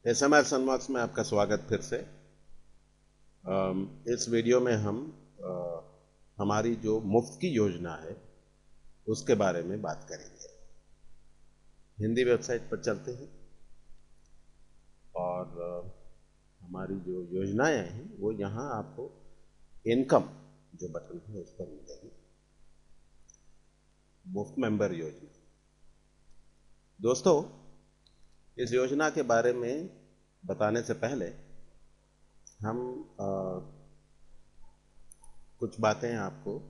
ASMR सनवर्क्स में आपका स्वागत फिर से। इस वीडियो में हम हमारी जो मुफ्त की योजना है उसके बारे में बात करेंगे। हिंदी वेबसाइट पर चलते हैं और हमारी जो योजनाएं हैं वो यहाँ आपको इनकम जो बटन है उस पर मिलेगी। मुफ्त मेंबर योजना। दोस्तों, इस योजना के बारे में बताने से पहले हम कुछ बातें आपको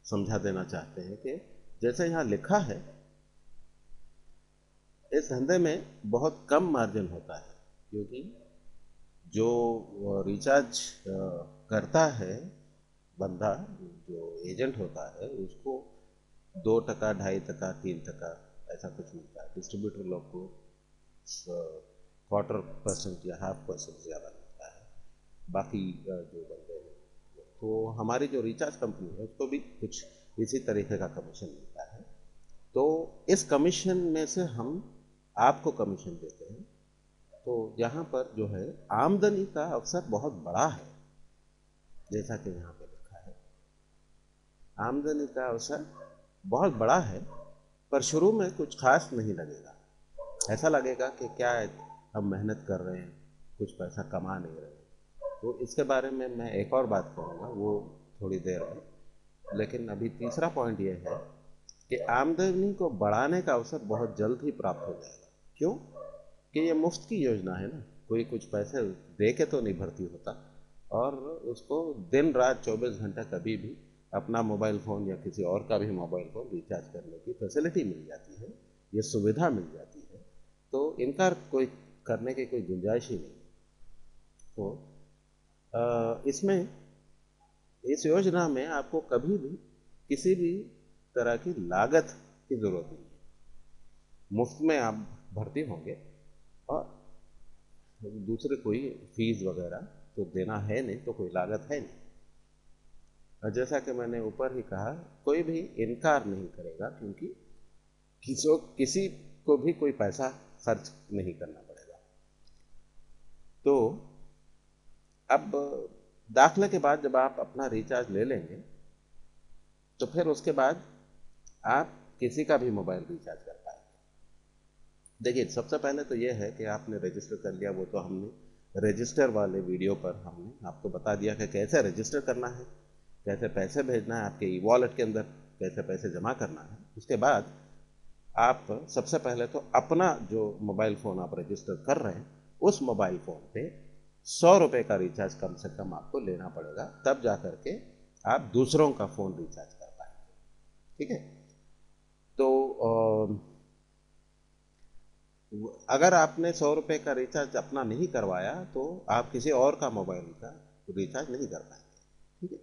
समझा देना चाहते हैं कि जैसे यहाँ लिखा है, इस धंधे में बहुत कम मार्जिन होता है, क्योंकि जो रिचार्ज करता है बंदा, जो एजेंट होता है, उसको 2%, 2.5%, 3% ऐसा कुछ मिलता है। डिस्ट्रीब्यूटर लोग को 1/4% या 0.5% ज़्यादा मिलता है। बाकी जो बंदे हैं, तो हमारी जो रिचार्ज कंपनी है उसको भी कुछ इसी तरीके का कमीशन मिलता है। तो इस कमीशन में से हम आपको कमीशन देते हैं। तो यहाँ पर जो है आमदनी का अवसर बहुत बड़ा है, जैसा कि यहाँ पे लिखा है। आमदनी का अवसर बहुत बड़ा है, पर शुरू में कुछ खास नहीं लगेगा। ऐसा लगेगा कि क्या है, हम मेहनत कर रहे हैं, कुछ पैसा कमा नहीं रहे हैं। तो इसके बारे में मैं एक और बात करूँगा, वो थोड़ी देर में। लेकिन अभी तीसरा पॉइंट ये है कि आमदनी को बढ़ाने का अवसर बहुत जल्द ही प्राप्त हो जाएगा। क्यों? कि ये मुफ्त की योजना है ना, कोई कुछ पैसे दे के तो नहीं भर्ती होता, और उसको दिन रात 24 घंटा कभी भी अपना मोबाइल फ़ोन या किसी और का भी मोबाइल फ़ोन रिचार्ज करने की फैसिलिटी मिल जाती है, ये सुविधा मिल जाती है। तो इनकार कोई करने की कोई गुंजाइश ही नहीं। तो इसमें, इस योजना में आपको कभी भी किसी भी तरह की लागत की ज़रूरत नहीं है। मुफ्त में आप भर्ती होंगे और दूसरे कोई फीस वगैरह तो देना है नहीं, तो कोई लागत है नहीं। और जैसा कि मैंने ऊपर ही कहा, कोई भी इनकार नहीं करेगा, क्योंकि किसी को भी कोई पैसा खर्च नहीं करना पड़ेगा। तो अब दाखिले के बाद जब आप अपना रिचार्ज ले लेंगे, तो फिर उसके बाद आप किसी का भी मोबाइल रिचार्ज कर पाएंगे। देखिए, सबसे पहले तो ये है कि आपने रजिस्टर कर लिया। वो तो हमने रजिस्टर वाले वीडियो पर हमने आपको बता दिया कि कैसे रजिस्टर करना है, कैसे पैसे भेजना है आपके ई वॉलेट के अंदर, कैसे पैसे जमा करना है। उसके बाद आप सबसे पहले तो अपना जो मोबाइल फ़ोन आप रजिस्टर कर रहे हैं, उस मोबाइल फ़ोन पे 100 रुपये का रिचार्ज कम से कम आपको लेना पड़ेगा, तब जा करके आप दूसरों का फ़ोन रिचार्ज कर पाएंगे। ठीक है? तो अगर आपने 100 रुपये का रिचार्ज अपना नहीं करवाया, तो आप किसी और का मोबाइल का रिचार्ज नहीं कर पाएंगे। ठीक है?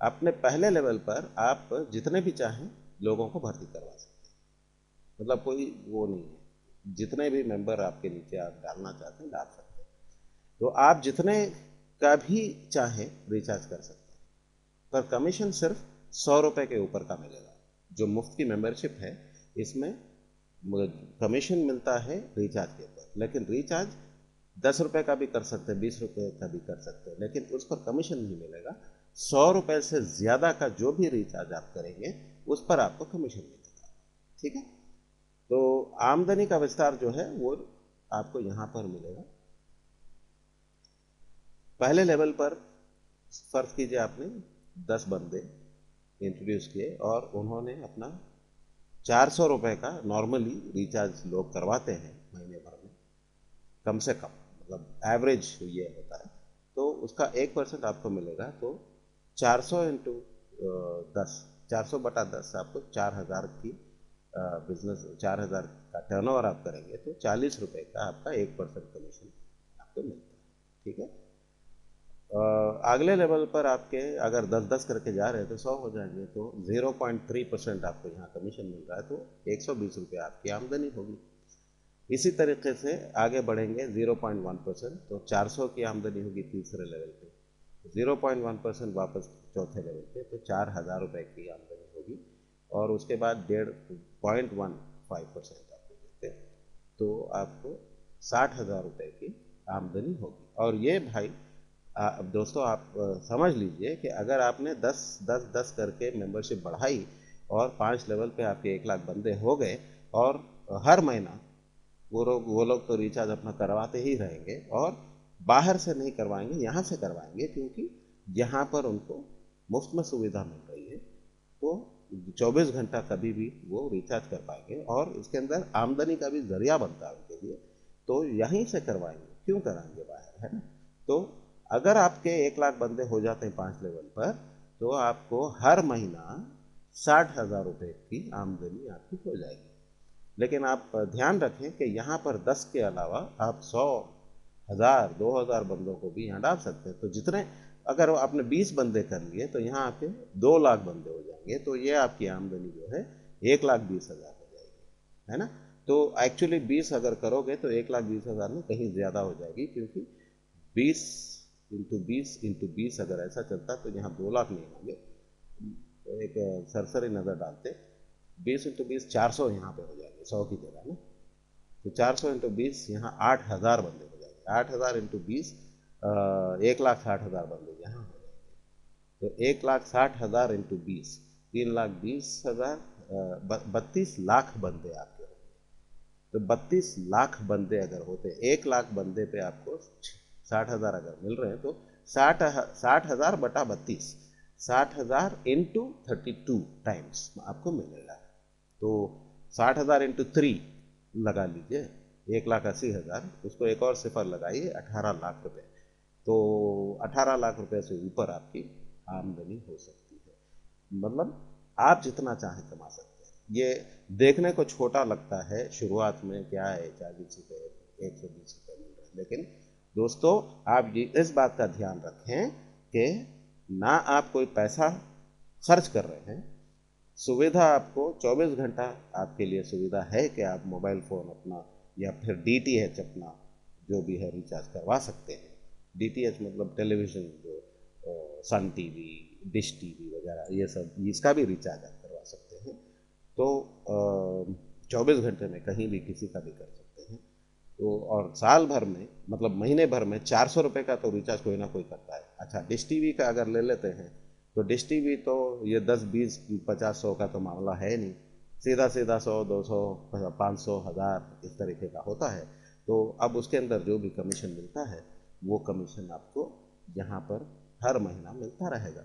अपने पहले लेवल पर आप जितने भी चाहें लोगों को भर्ती करवा सकते हैं। मतलब कोई वो नहीं है, जितने भी मेंबर आपके नीचे आप डालना चाहते हैं डाल सकते हैं। तो आप जितने का भी चाहें रिचार्ज कर सकते हैं, पर कमीशन सिर्फ 100 रुपये के ऊपर का मिलेगा। जो मुफ्त की मेंबरशिप है, इसमें कमीशन मिलता है रिचार्ज के ऊपर, लेकिन रिचार्ज 10 रुपये का भी कर सकते हैं, 20 रुपये का भी कर सकते हैं, लेकिन उस पर कमीशन नहीं मिलेगा। 100 रुपये से ज़्यादा का जो भी रिचार्ज आप करेंगे, उस पर आपको कमीशन मिलेगा। ठीक है? तो आमदनी का विस्तार जो है वो आपको यहाँ पर मिलेगा। पहले लेवल पर फर्ज कीजिए आपने 10 बंदे इंट्रोड्यूस किए और उन्होंने अपना 400 रुपये का नॉर्मली रिचार्ज लोग करवाते हैं महीने भर में, कम से कम, मतलब एवरेज ये होता है। तो उसका 1% आपको मिलेगा। तो 400 इंटू 10, 400/10, आपको 4,000 की बिजनेस, 4,000 का टर्नओवर आप करेंगे, तो 40 रुपये का आपका 1% कमीशन आपको मिलता है। ठीक है? अगले लेवल पर आपके अगर 10-10 करके जा रहे हैं तो 100 हो जाएंगे, तो 0.3% आपको यहाँ कमीशन मिल रहा है, तो 120 रुपये आपकी आमदनी होगी। इसी तरीके से आगे बढ़ेंगे 0.1%, तो 400 की आमदनी होगी तीसरे लेवल पे। 0.1% वापस चौथे लेवल पे, तो 4,000 रुपये की आमदनी होगी। और उसके बाद 1.15% आपको देते हैं, तो आपको 60,000 रुपये की आमदनी होगी। और ये भाई दोस्तों आप समझ लीजिए कि अगर आपने 10 करके मेंबरशिप बढ़ाई और 5 लेवल पे आपके 1 लाख बंदे हो गए, और हर महीना वो लोग तो रिचार्ज अपना करवाते ही रहेंगे, और बाहर से नहीं करवाएंगे, यहाँ से करवाएंगे, क्योंकि यहाँ पर उनको मुफ्त में सुविधा मिल रही है। तो 24 घंटा कभी भी वो रिचार्ज कर पाएंगे, और इसके अंदर आमदनी का भी जरिया बनता है उनके लिए। तो यहीं से करवाएंगे, क्यों कराएंगे बाहर, है ना। तो अगर आपके 1 लाख बंदे हो जाते हैं 5 लेवल पर, तो आपको हर महीना 60,000 रुपये की आमदनी आपकी हो जाएगी। लेकिन आप ध्यान रखें कि यहाँ पर 10 के अलावा आप 100, 1000, 2000 बंदों को भी यहाँ डाल सकते हैं। तो जितने, अगर आपने 20 बंदे कर लिए तो यहाँ आपके 2 लाख बंदे हो जाएंगे। तो ये आपकी आमदनी जो है 1,20,000 हो जाएगी, है ना। तो एक्चुअली 20 अगर करोगे तो 1,20,000 में कहीं ज़्यादा हो जाएगी, क्योंकि 20 × 20 × 20 अगर ऐसा चलता तो यहाँ 2 लाख नहीं होंगे। तो एक सरसरी नज़र डालते, 20 × 20 400 यहाँ पे हो जाएंगे, 100 की जगह ना। तो 400 × 20 यहाँ 8,000 बंदे हो जाएंगे। 8,000 × 20 1,60,000 बंदे यहाँ हो जाएंगे। तो 1,60,000 × 20 3,20,000, 32 लाख बंदे आपके होंगे। तो 32 लाख बंदे अगर होते, 1 लाख बंदे पे आपको 60,000 अगर मिल रहे हैं, तो 60,000 बटा 32, 60,000 इंटू 32 टाइम्स आपको मिलेगा। तो 60,000 इंटू 3 लगा लीजिए, 1,80,000, उसको एक और सिफर लगाइए, 18 लाख रुपए। तो 18 लाख रुपए से ऊपर आपकी आमदनी हो सकती है। मतलब आप जितना चाहें कमा सकते हैं। ये देखने को छोटा लगता है शुरुआत में, क्या है 40 रुपये, 120 रुपये मिल रहे हैं, लेकिन दोस्तों आप इस बात का ध्यान रखें कि ना आप कोई पैसा खर्च कर रहे हैं, सुविधा आपको 24 घंटा आपके लिए सुविधा है कि आप मोबाइल फ़ोन अपना या फिर डीटीएच अपना जो भी है रिचार्ज करवा सकते हैं। डीटीएच मतलब टेलीविज़न, जो सन टीवी, डिश टीवी वगैरह, ये सब, इसका भी रिचार्ज आप करवा सकते हैं। तो 24 घंटे में कहीं भी किसी का भी कर सकते हैं। तो और साल भर में, मतलब महीने भर में 400 रुपये का तो रिचार्ज कोई ना कोई करता है। अच्छा, डिश टीवी का अगर ले लेते हैं, तो डिश टीवी तो ये 10, 20, 50, 100 का तो मामला है नहीं, सीधा सीधा 100, 200, 500, 1000 इस तरीके का होता है। तो अब उसके अंदर जो भी कमीशन मिलता है, वो कमीशन आपको यहाँ पर हर महीना मिलता रहेगा।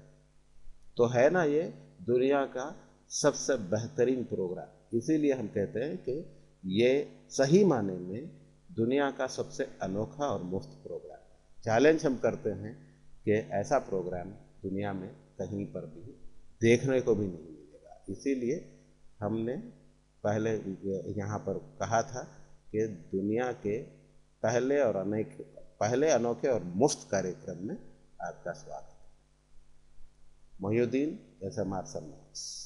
तो है ना ये दुनिया का सबसे बेहतरीन प्रोग्राम। इसीलिए हम कहते हैं कि ये सही माने में दुनिया का सबसे अनोखा और मुफ्त प्रोग्राम। चैलेंज हम करते हैं कि ऐसा प्रोग्राम दुनिया में कहीं पर भी देखने को भी नहीं मिलेगा। इसीलिए हमने पहले यहाँ पर कहा था कि दुनिया के पहले अनोखे और मुफ्त कार्यक्रम में आपका स्वागत। मोहिउद्दीन, SMR सन्नास।